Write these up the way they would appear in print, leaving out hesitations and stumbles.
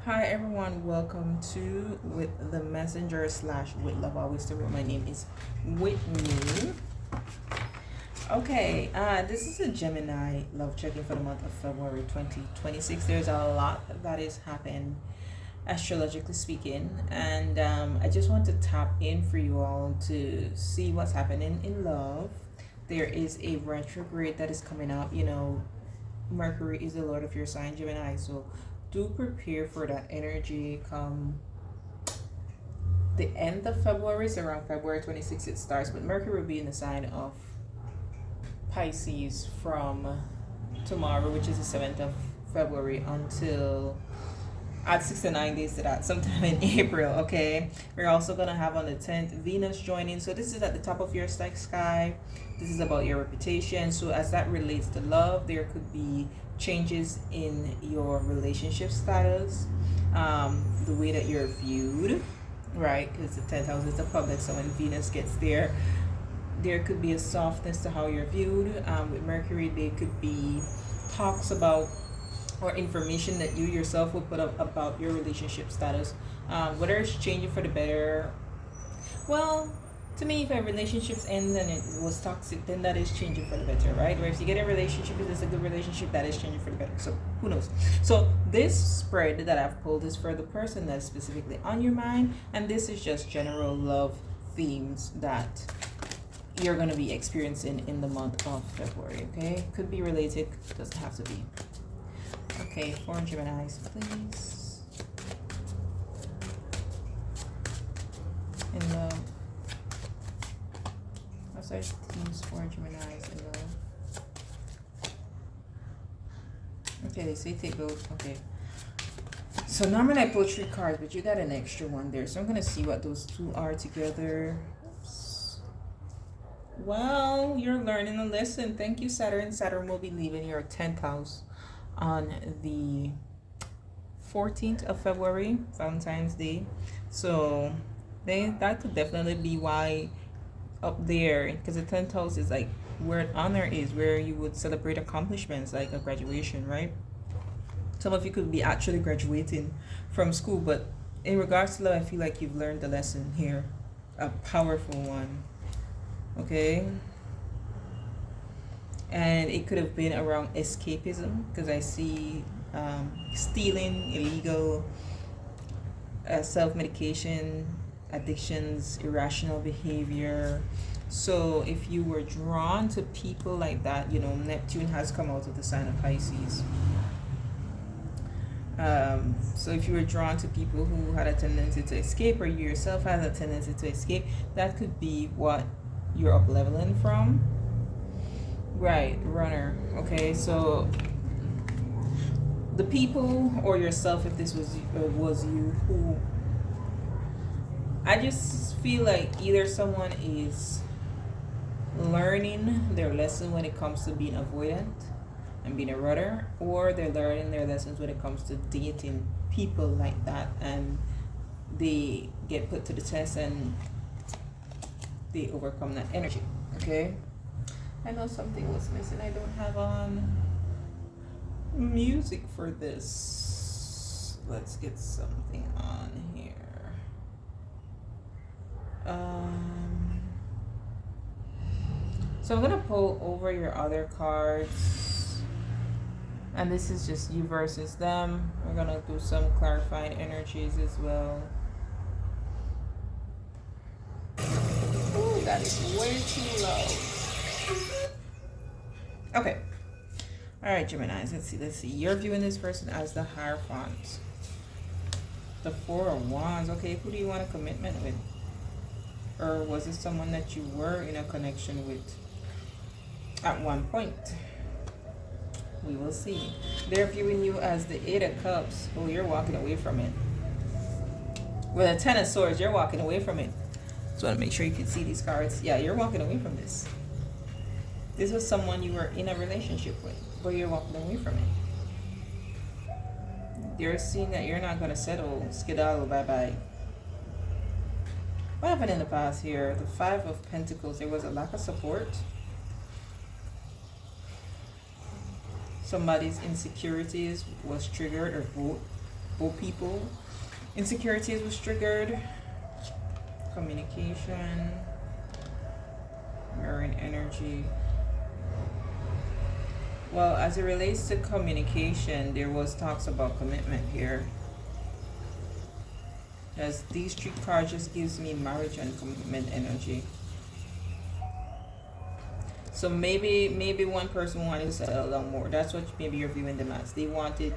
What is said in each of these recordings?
Hi everyone, welcome to With the Messenger slash With Love Always to My name is Whitney. Okay, this is a Gemini love check-in for the month of February 2026. There's a lot that is happening astrologically speaking, and I just want to tap in for you all to see what's happening in love. There is a retrograde that is coming up. Mercury is the lord of your sign, Gemini, so do prepare for that energy come the end of February. So around February 26th it starts, but Mercury will be in the sign of Pisces from tomorrow, which is the 7th of February, until add 6 to 9 days to that, sometime in April. Okay, we're also gonna have on the 10th Venus joining, so this is at the top of your sky. This is about your reputation, so as that relates to love, there could be changes in your relationship status, the way that you're viewed, right? Because the 10th house is the public, so when Venus gets there could be a softness to how you're viewed. With Mercury, there could be talks about or information that you yourself will put up about your relationship status, whether it's changing for the better. Well, to me, if a relationship's end and it was toxic, then that is changing for the better, right? Or if you get a relationship, if it's a good relationship, that is changing for the better. So who knows? So this spread that I've pulled is for the person that's specifically on your mind, and this is just general love themes that you're going to be experiencing in the month of February. Okay, could be related, doesn't have to be. Okay, for Geminis, please. In love. What's our themes for Geminis in love? Okay, they say take both. Okay. So normally I pull 3 cards, but you got an extra one there. So I'm going to see what those two are together. Oops. Well, you're learning a lesson. Thank you, Saturn. Saturn will be leaving your 10th house on the 14th of February, Valentine's Day. So that could definitely be why up there, because the 10th house is like where honor is, where you would celebrate accomplishments like a graduation, right? Some of you could be actually graduating from school, but in regards to love, I feel like you've learned the lesson here, a powerful one. Okay, and it could have been around escapism, because I see stealing, illegal, self-medication, addictions, irrational behavior. So if you were drawn to people like that, Neptune has come out of the sign of Pisces. So if you were drawn to people who had a tendency to escape, or you yourself had a tendency to escape, that could be what you're up leveling from. Right, runner. Okay, so the people or yourself, if this was you, who I just feel like either someone is learning their lesson when it comes to being avoidant and being a runner, or they're learning their lessons when it comes to dating people like that, and they get put to the test and they overcome that energy. Okay, I know something was missing. I don't have on music for this. Let's get something on here. So I'm gonna pull over your other cards, and this is just you versus them. We're gonna do some clarifying energies as well. Ooh, that is way too low. Okay. All right, Geminis. Let's see. You're viewing this person as the Hierophant. The 4 of Wands. Okay, who do you want a commitment with? Or was it someone that you were in a connection with at one point? We will see. They're viewing you as the 8 of Cups. Oh, you're walking away from it. With a 10 of Swords, you're walking away from it. Just want to make sure you can see these cards. Yeah, you're walking away from this. This was someone you were in a relationship with, but you're walking away from it. They're seeing that you're not going to settle, skedaddle, bye-bye. What happened in the past here? The 5 of Pentacles, there was a lack of support. Somebody's insecurities was triggered, or both. both people. Insecurities was triggered. Communication. Mirroring energy. Well, as it relates to communication, there was talks about commitment here. As these three cards just gives me marriage and commitment energy. So maybe one person wanted to settle down more. That's what maybe you're viewing them as. They wanted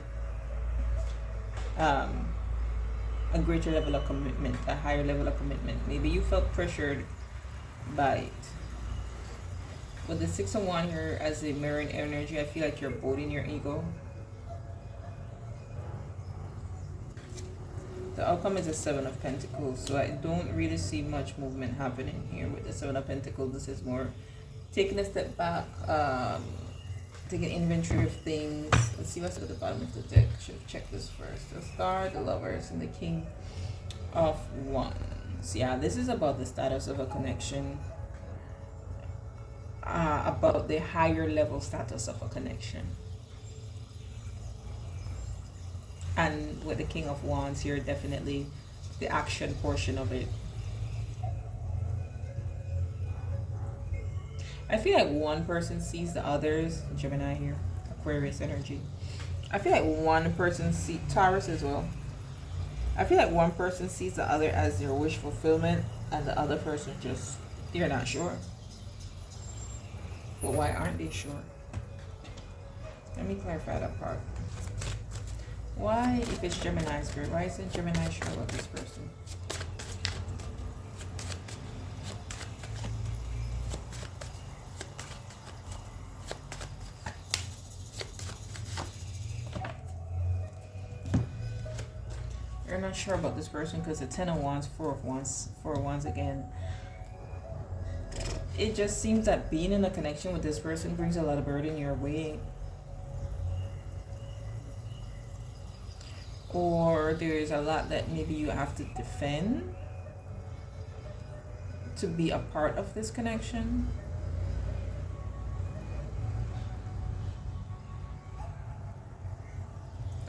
a greater level of commitment, a higher level of commitment. Maybe you felt pressured by it. With the 6 of Wands here as a mirroring energy, I feel like you're boating your ego. The outcome is a 7 of Pentacles, so I don't really see much movement happening here with the 7 of Pentacles. This is more taking a step back, taking inventory of things. Let's see what's at the bottom of the deck. Should check this first. The Star, the Lovers, and the King of Wands. Yeah, this is about the status of a connection. About the higher level status of a connection. And with the King of Wands here, definitely the action portion of it. I feel like one person sees the others. Gemini here, Aquarius energy. I feel like one person sees, Taurus as well. I feel like one person sees the other as their wish fulfillment, and the other person just, they're not sure. But why aren't they sure? Let me clarify that part. Why, if it's Gemini spirit, why isn't Gemini sure about this person? You're not sure about this person because the 10 of Wands, 4 of Wands again. It just seems that being in a connection with this person brings a lot of burden your way. Or there's a lot that maybe you have to defend to be a part of this connection.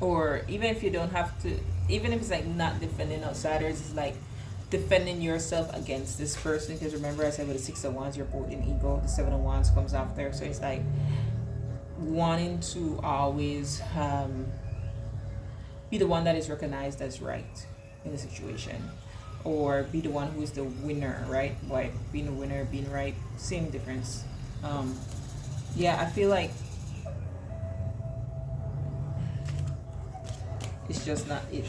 Or even if you don't have to, even if it's like not defending outsiders, it's like defending yourself against this person. Because remember I said with the 6 of Wands, you're both in ego. The 7 of Wands comes after. So it's like wanting to always be the one that is recognized as right in the situation, or be the one who is the winner, right? Like being a winner, being right, same difference. Yeah, I feel like it's just not it.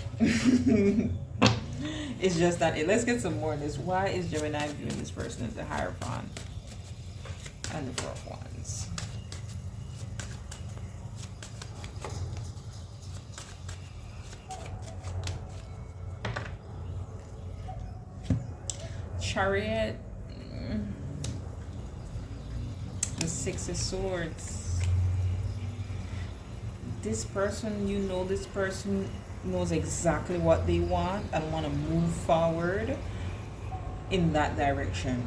It's just not it. Let's get some more on this. Why is Gemini viewing this person as the Hierophant and the 4 of Wands? Chariot, the 6 of Swords. This person, you know, this person knows exactly what they want and want to move forward in that direction.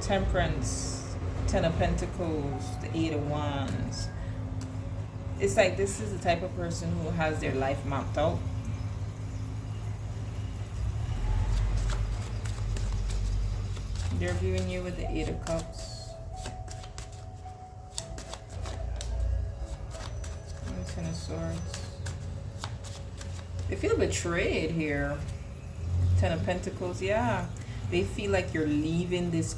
Temperance, 10 of Pentacles, the 8 of Wands. It's like this is the type of person who has their life mapped out. They're viewing you with the 8 of Cups. And 10 of Swords. They feel betrayed here. 10 of Pentacles, yeah. They feel like you're leaving this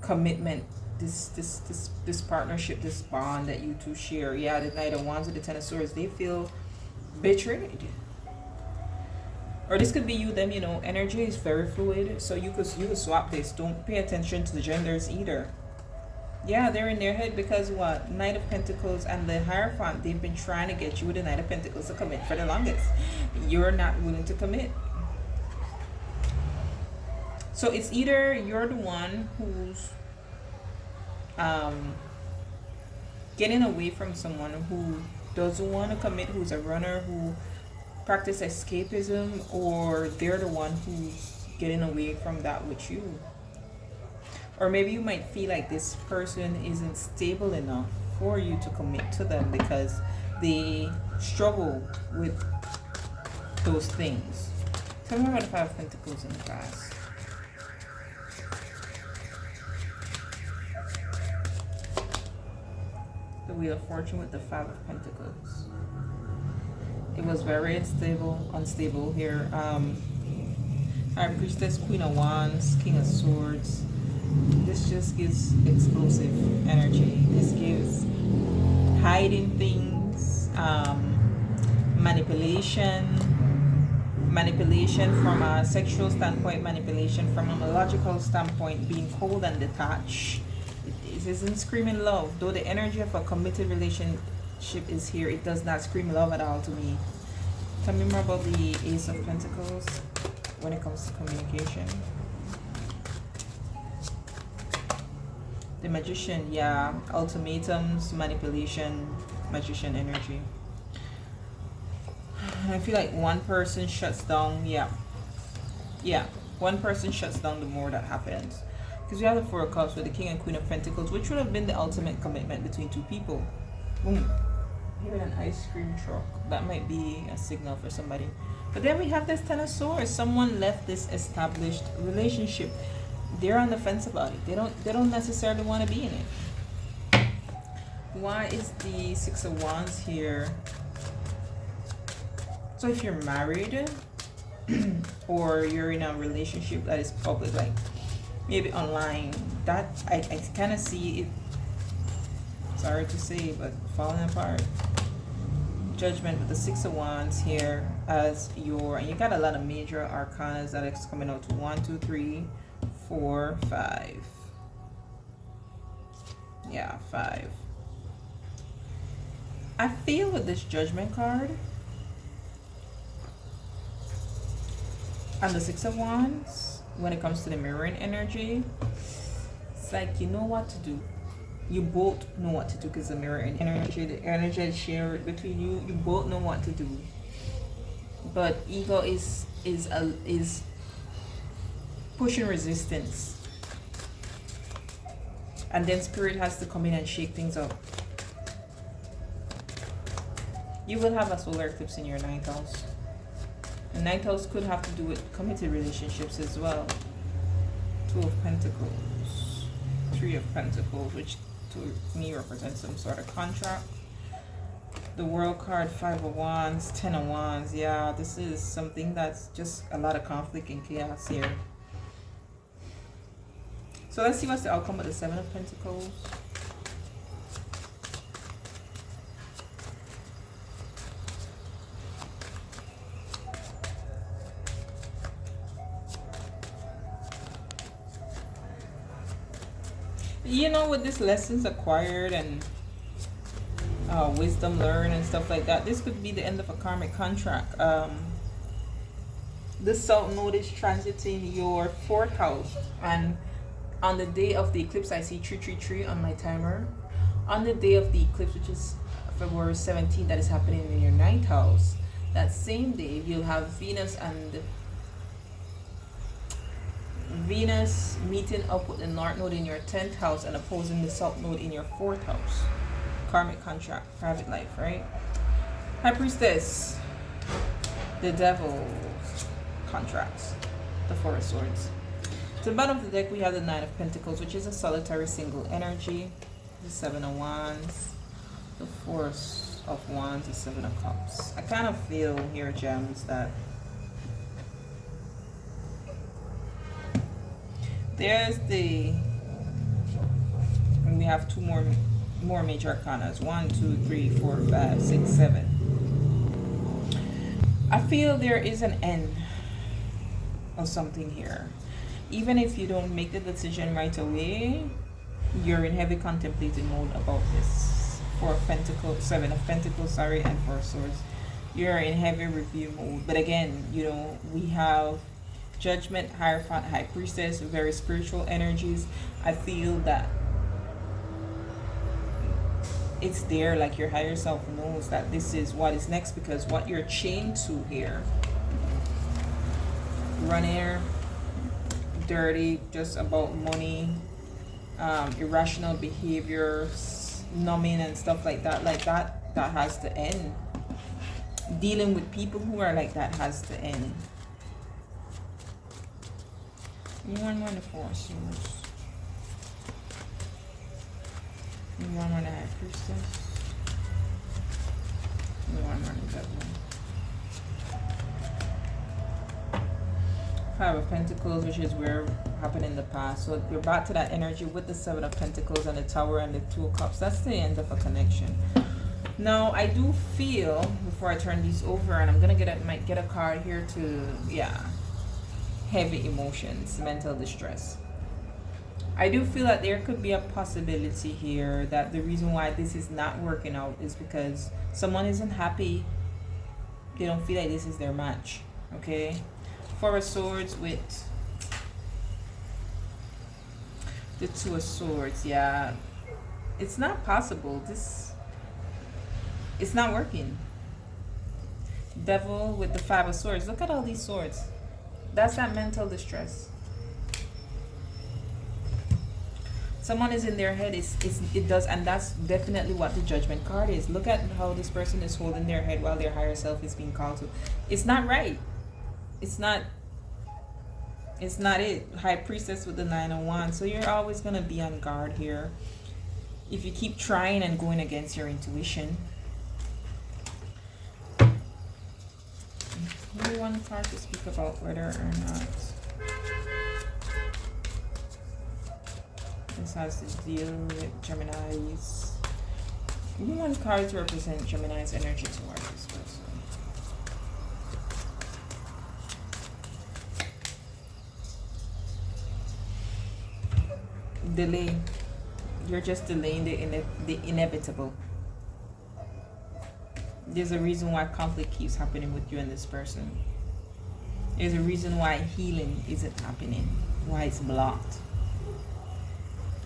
commitment, this partnership, this bond that you two share. Yeah, the Knight of Wands with the 10 of Swords. They feel betrayed. Or this could be you, them, you know, energy is very fluid. So you could swap this. Don't pay attention to the genders either. Yeah, they're in their head because what? Knight of Pentacles and the Hierophant, they've been trying to get you with the Knight of Pentacles to commit for the longest. You're not willing to commit. So it's either you're the one who's getting away from someone who doesn't want to commit, who's a runner, who practice escapism, or they're the one who's getting away from that with you. Or maybe you might feel like this person isn't stable enough for you to commit to them because they struggle with those things. Tell me about the Five of Pentacles in the past. The Wheel of Fortune with the Five of Pentacles. It was very unstable here. High Priestess, Queen of Wands, King of Swords. This just gives explosive energy. This gives hiding things, manipulation from a sexual standpoint, manipulation from a logical standpoint, being cold and detached. It isn't screaming love. Though the energy of a committed relationship is here, it does not scream love at all to me. Tell me more about the Ace of Pentacles when it comes to communication. The Magician, yeah, ultimatums, manipulation, Magician energy. I feel like one person shuts down, yeah, one person shuts down the more that happens. Because we have the Four of Cups with the King and Queen of Pentacles, which would have been the ultimate commitment between two people. Boom. Even an ice cream truck. That might be a signal for somebody. But then we have this Ten of Swords. Someone left this established relationship. They're on the fence about it. They don't necessarily want to be in it. Why is the Six of Wands here? So if you're married or you're in a relationship that is public, like maybe online, that I kind of see it, sorry to say, but falling apart. Judgment with the Six of Wands here as and you got a lot of major arcana that is coming out to 1, 2, 3, 4, 5. Yeah, 5. I feel with this Judgment card and the Six of Wands, when it comes to the mirroring energy, it's like you know what to do. You both know what to do because the mirroring energy, the energy is shared between you. You both know what to do, but ego is pushing resistance, and then spirit has to come in and shake things up. You will have a solar eclipse in your 9th house. The 9th house could have to do with committed relationships as well. 2 of Pentacles, 3 of Pentacles, which to me represents some sort of contract. The World card, 5 of Wands, 10 of Wands. Yeah, this is something that's just a lot of conflict and chaos here. So let's see what's the outcome of the 7 of Pentacles. You know, with these lessons acquired and wisdom learned and stuff like that, this could be the end of a karmic contract. The South Node is transiting your 4th house, and on the day of the eclipse, I see 333 on my timer. On the day of the eclipse, which is February 17th, that is happening in your 9th house, that same day you'll have Venus meeting up with the North Node in your 10th house and opposing the South Node in your 4th house. Karmic contract, private life, right? High Priestess, the Devil, contracts, the Four of Swords. To the bottom of the deck, we have the 9 of Pentacles, which is a solitary single energy. The 7 of Wands, the 4 of Wands, the 7 of Cups. I kind of feel here, gems, that there's and we have 2 more major arcanas. 1, 2, 3, 4, 5, 6, 7. I feel there is an end of something here. Even if you don't make the decision right away, you're in heavy contemplating mode about this. 4 of Pentacles, 7 of Pentacles, sorry, and 4 of Swords. You're in heavy review mode. But again, you know, we have Judgment, Hierophant, High Priestess, very spiritual energies. I feel that it's there, like your higher self knows that this is what is next, because what you're chained to here, run air, dirty, just about money, irrational behaviors, numbing and stuff like that That has to end. Dealing with people who are like that has to end. One more the Four of Swords. One more the High Priestess. One more the Devil. Five of Pentacles, which is where happened in the past. So you're back to that energy with the Seven of Pentacles and the Tower and the Two of Cups. That's the end of a connection. Now I do feel, before I turn these over, and I'm gonna might get a card here to, yeah, heavy emotions, mental distress. I do feel that there could be a possibility here that the reason why this is not working out is because someone isn't happy. They don't feel like this is their match. Okay. Four of Swords with the Two of Swords. Yeah, it's not possible. It's not working. Devil with the Five of Swords. Look at all these swords. That's that mental distress. Someone is in their head. It does, and that's definitely what the Judgment card is. Look at how this person is holding their head while their higher self is being called to. It's not right. It's not it. High Priestess with the Nine of Wands. So you're always going to be on guard here. If you keep trying and going against your intuition. Maybe one card to speak about whether or not this has to deal with Gemini's. Maybe one card to represent Gemini's energy towards this person. Delay. You're just delaying the inevitable. There's a reason why conflict keeps happening with you and this person. There's a reason why healing isn't happening, why it's blocked.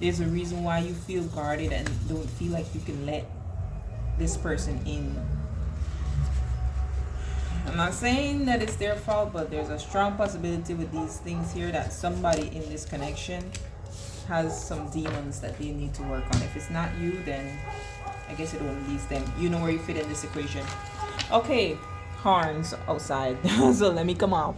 There's a reason why you feel guarded and don't feel like you can let this person in. I'm not saying that it's their fault, but there's a strong possibility with these things here that somebody in this connection has some demons that they need to work on. If it's not you, then I guess it only leaves them. You know where you fit in this equation. Okay, horns outside. So let me come off.